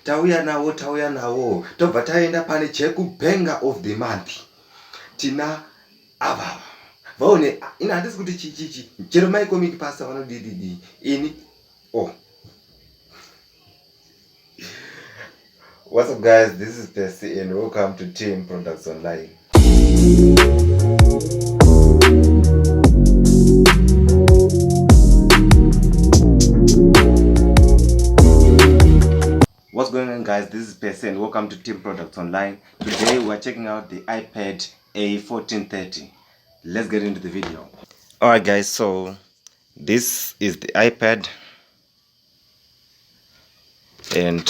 tauya nawo tobva taenda pane chekubenga of the month. Tina ava vaone ina handisi kuti chichichi chero mai comic pasta vanodididi ini What's up guys, this is Percy and welcome to Team Products Online. What's going on guys, this is Percy and welcome to Team Products Online. Today we're checking out the iPad A1430. Let's get into the video. Alright guys, so this is the iPad and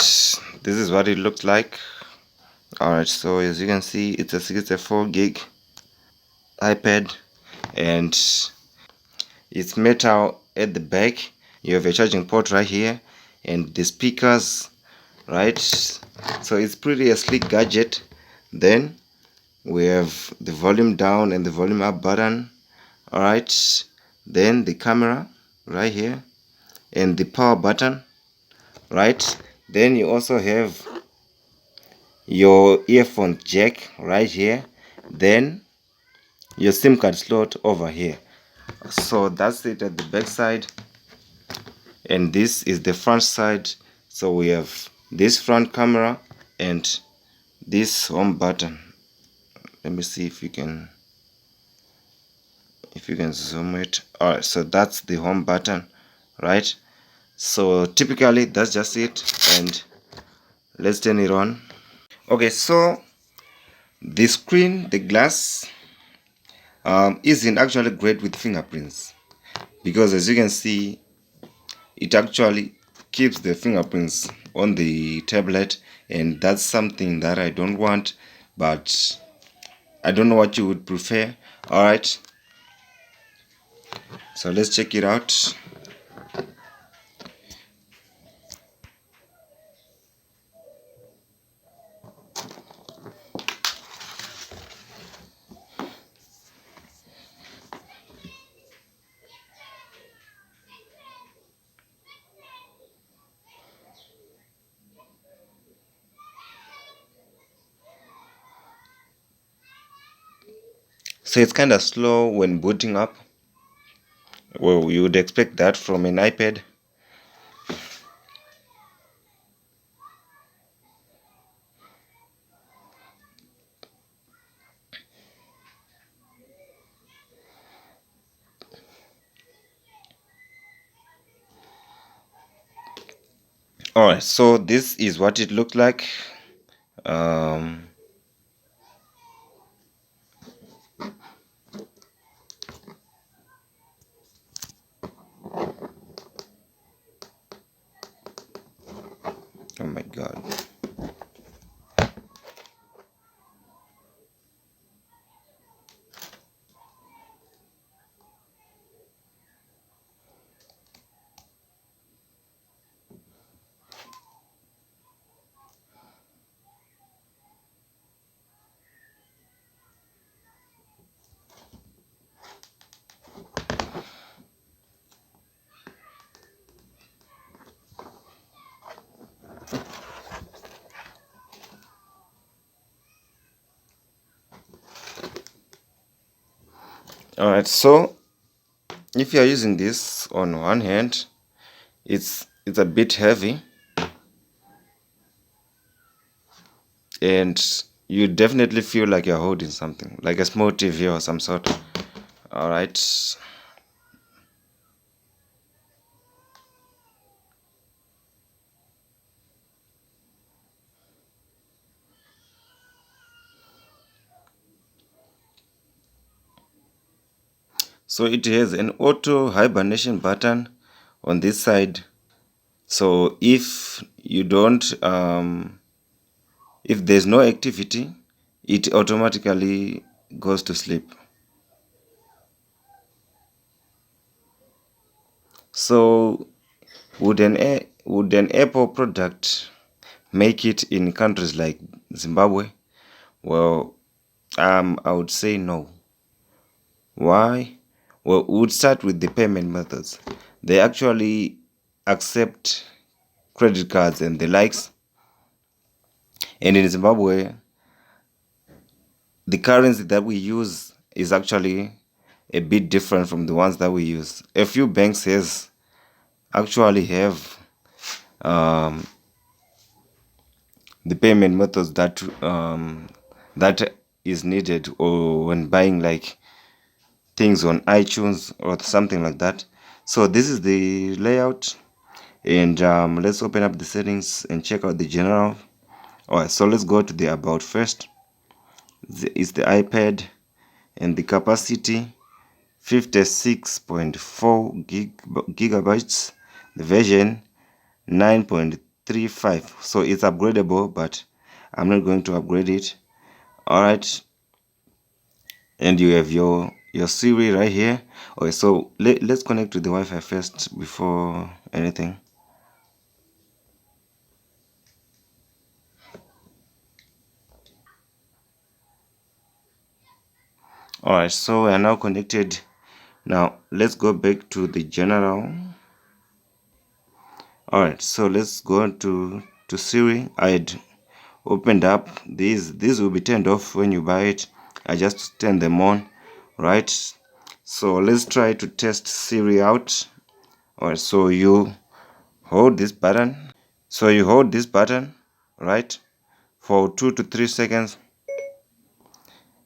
this is what it looks like. Alright, so as you can see, it's a 64 gig iPad and it's metal at the back. You have a charging port right here and the speakers, right? So it's pretty a sleek gadget. Then we have the volume down and the volume up button. Alright, then the camera right here and the power button, right? Then you also have your earphone jack right here, then your SIM card slot over here. So that's it at the back side, and this is the front side. So we have this front camera and this home button. Let me see if you can zoom it. Alright, so that's the home button, right? So typically that's just it, and let's turn it on. Okay, so the screen, the glass isn't actually great with fingerprints, because as you can see, it actually keeps the fingerprints on the tablet, and that's something that I don't want, but I don't know what you would prefer. Alright, so let's check it out. So it's kind of slow when booting up. Well, you would expect that from an iPad. Alright, so this is what it looked like. Oh my god. Alright, so if you are using this on one hand, it's a bit heavy, and you definitely feel like you're holding something, like a small TV or some sort. Alright. So it has an auto hibernation button on this side. So if you don't, if there's no activity, it automatically goes to sleep. So would an Apple product make it in countries like Zimbabwe? Well, I would say no. Why? Well, we would start with the payment methods. They actually accept credit cards and the likes. And in Zimbabwe, the currency that we use is actually a bit different from the ones that we use. A few banks has actually have um, the payment methods that is needed, or when buying like things on iTunes or something like that. So this is the layout, and let's open up the settings and check out the general. Alright, so let's go to the about first. It's the iPad, and the capacity 56.4 gigabytes, the version 9.35. So it's upgradable, but I'm not going to upgrade it. Alright, and you have your Siri right here. Okay, so let's connect to the Wi-Fi first before anything. Alright, so we are now connected. Now let's go back to the general. Alright, so let's go to Siri. I'd opened up these will be turned off when you buy it. I just turn them on, right? So let's try to test Siri out. Alright, so you hold this button. So you hold this button, right, for 2 to 3 seconds.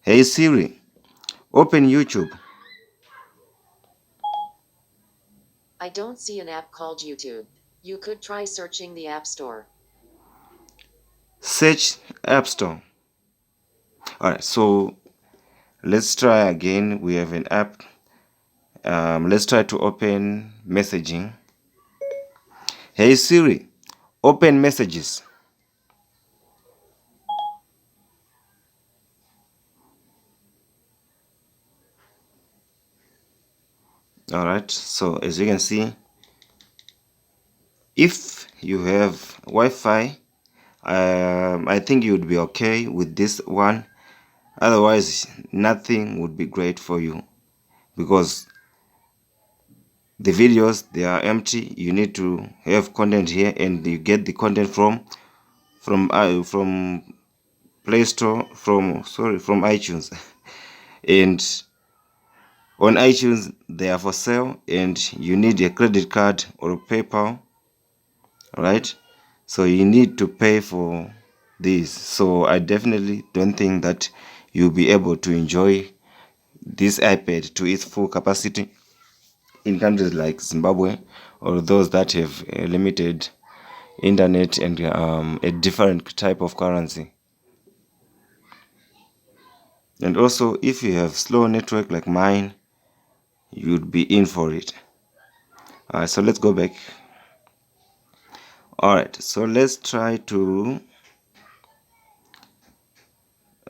Hey Siri, open YouTube. I don't see an app called YouTube. You could try searching the App Store. Search App Store. Alright, so let's try again. We have an app. Let's try to open messaging. Hey Siri, open messages. Alright, so as you can see, if you have Wi-Fi, I think you would be okay with this one. Otherwise, nothing would be great for you, because the videos, they are empty. You need to have content here, and you get the content from Play Store, from iTunes. And on iTunes they are for sale, and you need a credit card or a PayPal, right? So you need to pay for this. So I definitely don't think that you'll be able to enjoy this iPad to its full capacity in countries like Zimbabwe, or those that have a limited internet and a different type of currency. And also, if you have slow network like mine, you'd be in for it. Alright, so let's go back. Alright, so let's try to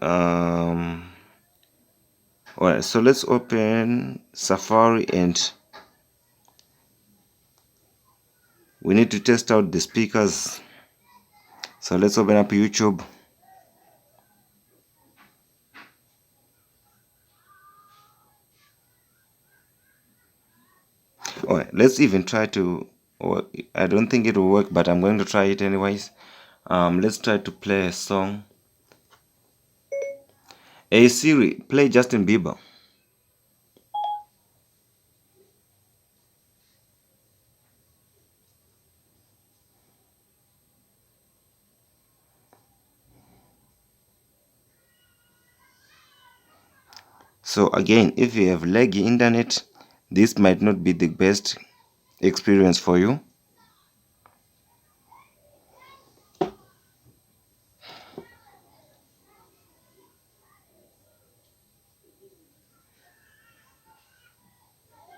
alright, so let's open Safari, and we need to test out the speakers. So let's open up YouTube. Alright, let's even try to, or I don't think it will work, but I'm going to try it anyways. Let's try to play a song. Hey Siri, play Justin Bieber. So again, if you have laggy internet, this might not be the best experience for you.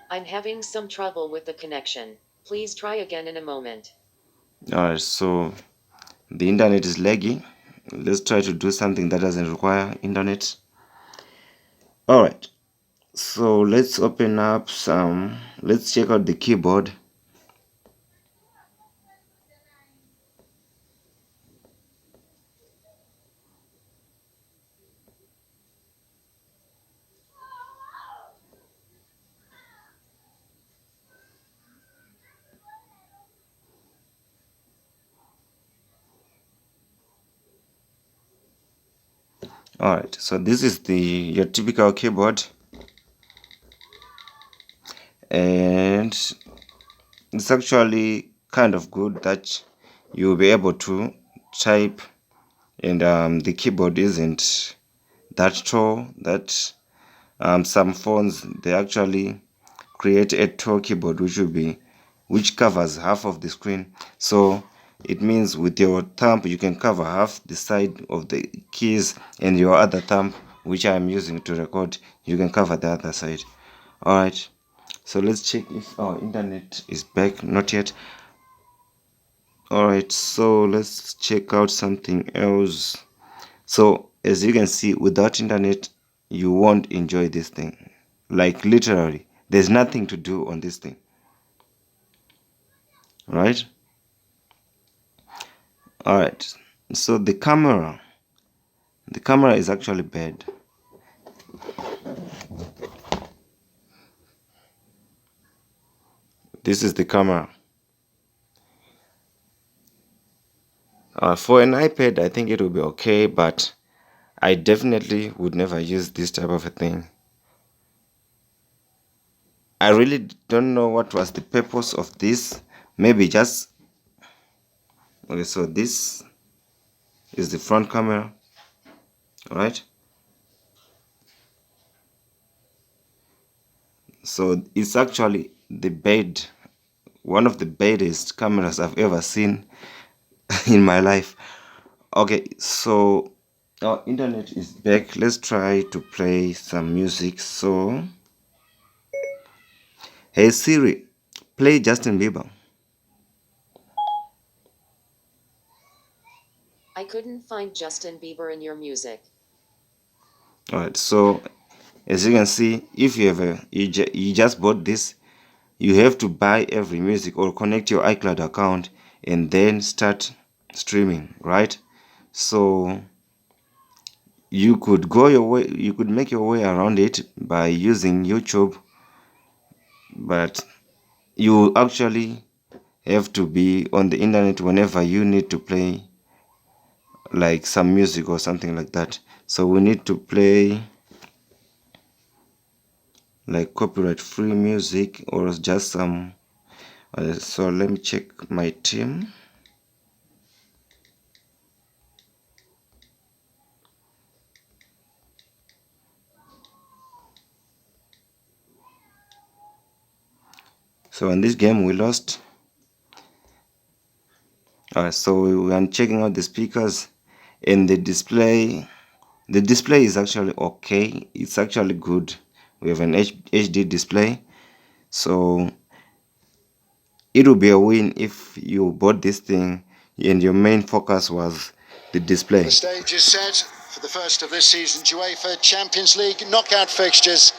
I'm having some trouble with the connection. Please try again in a moment. Alright, so the internet is laggy. Let's try to do something that doesn't require internet. Alright, so let's open up let's check out the keyboard. Alright, so this is your typical keyboard, and it's actually kind of good that you'll be able to type, and the keyboard isn't that tall. That some phones, they actually create a tall keyboard which covers half of the screen. So it means with your thumb you can cover half the side of the keys, and your other thumb, which I'm using to record, you can cover the other side. Alright, so let's check if our internet is back. Not yet. Alright, so let's check out something else. So as you can see, without internet you won't enjoy this thing. Like literally, there's nothing to do on this thing. Right? Alright, so the camera is actually bad. This is the camera. For an iPad, I think it will be okay, but I definitely would never use this type of a thing. I really don't know what was the purpose of this. Maybe just... Okay, so this is the front camera. Alright, so it's actually the bed, one of the baddest cameras I've ever seen in my life. Okay, so our internet is back. Let's try to play some music. So, hey Siri, play Justin Bieber. I couldn't find Justin Bieber in your music. Alright, so as you can see, if you you just bought this, you have to buy every music or connect your iCloud account and then start streaming, right? So you could make your way around it by using YouTube, but you actually have to be on the internet whenever you need to play like some music or something like that. So we need to play like copyright free music or just some so let me check my team. So in this game we lost. So we are checking out the speakers, and the display is actually okay. It's actually good. We have an HD display, so it will be a win if you bought this thing and your main focus was the display. The stage is set for the first of this season's UEFA Champions League knockout fixtures.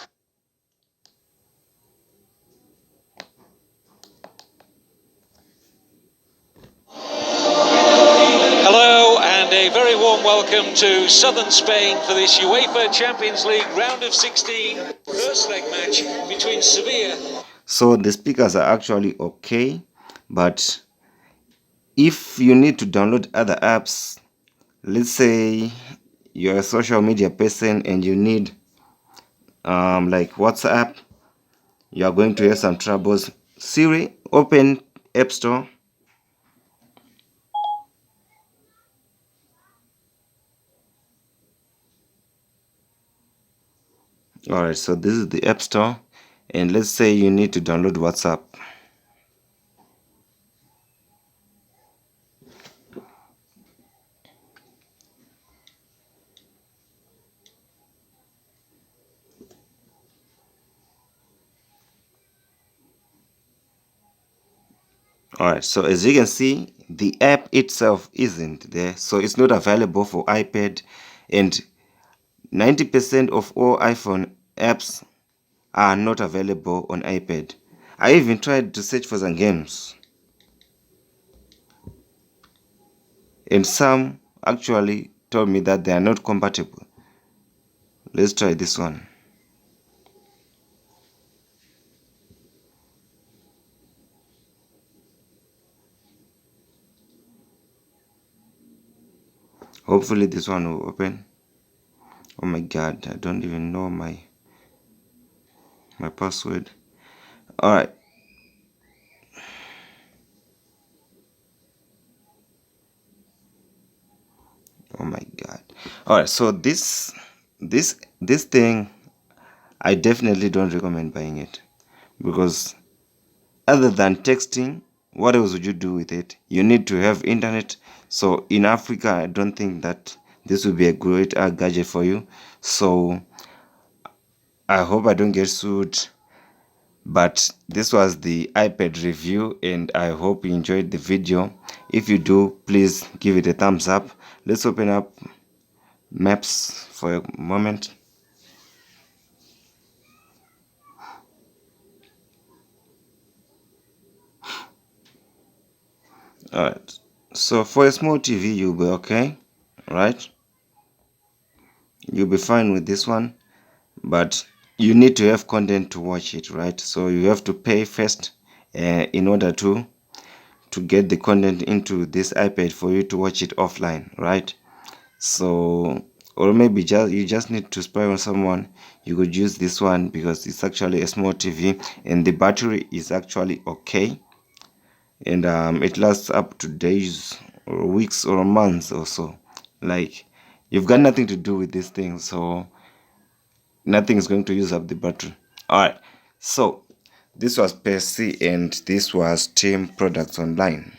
Hello and a very warm welcome to southern Spain for this UEFA Champions League round of 16 first leg match between Sevilla. So the speakers are actually okay, but if you need to download other apps, let's say you're a social media person and you need like WhatsApp, you are going to have some troubles. Siri, open App Store. Alright, so this is the App Store, and let's say you need to download WhatsApp. Alright, so as you can see, the app itself isn't there, so it's not available for iPad, and 90% of all iPhone apps are not available on iPad. I even tried to search for some games, and some actually told me that they are not compatible. Let's try this one. Hopefully this one will open. Oh my god, I don't even know my password. Alright. Oh my god. Alright, so this thing, I definitely don't recommend buying it, because other than texting, what else would you do with it? You need to have internet. So in Africa, I don't think that this would be a great gadget for you. So I hope I don't get sued. But this was the iPad review, and I hope you enjoyed the video. If you do, please give it a thumbs up. Let's open up Maps for a moment. Alright, so for a small TV, you'll be okay, right? You'll be fine with this one, but you need to have content to watch it, right? So you have to pay first in order to get the content into this iPad for you to watch it offline, right? So, or maybe you just need to spy on someone, you could use this one because it's actually a small TV and the battery is actually okay, and it lasts up to days or weeks or months or so. Like, you've got nothing to do with this thing, so nothing is going to use up the battery. Alright, so this was Percy and this was Team Products Online.